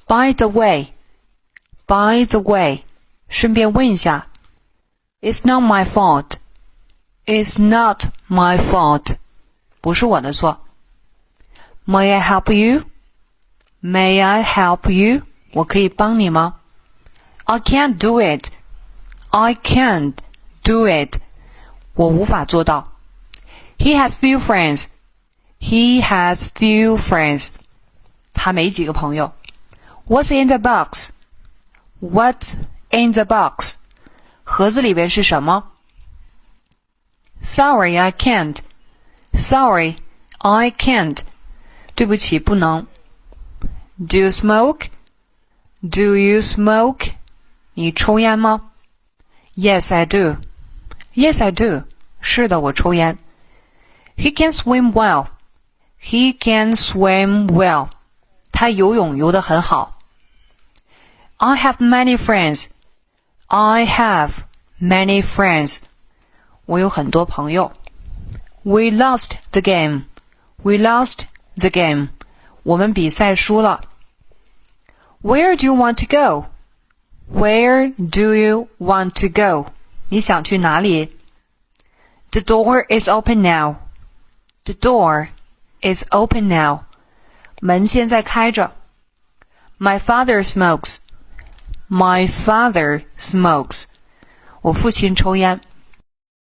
By the way, 顺便问一下 It's not my fault. It's not my fault. 不是我的错。May I help you? May I help you? 我可以帮你吗？ I can't do it. I can't do it. 我无法做到。He has few friends. He has few friends. 他没几个朋友。What's in the box? What's in the box? 盒子里边是什么？ Sorry, I can't. Sorry, I can't. 对不起，不能。Do you smoke? Do you smoke? 你抽烟吗？ Yes, I do. Yes, I do. 是的，我抽烟。He can swim well. He can swim well. 他游泳游得很好。I have many friends. I have many friends. 我有很多朋友。We lost the game. We lost the game. 我们比赛输了。Where do you want to go? Where do you want to go? 你想去哪里？ The door is open now. The door is open now. 门现在开着。My father smokes. My father smokes. 我父亲抽烟。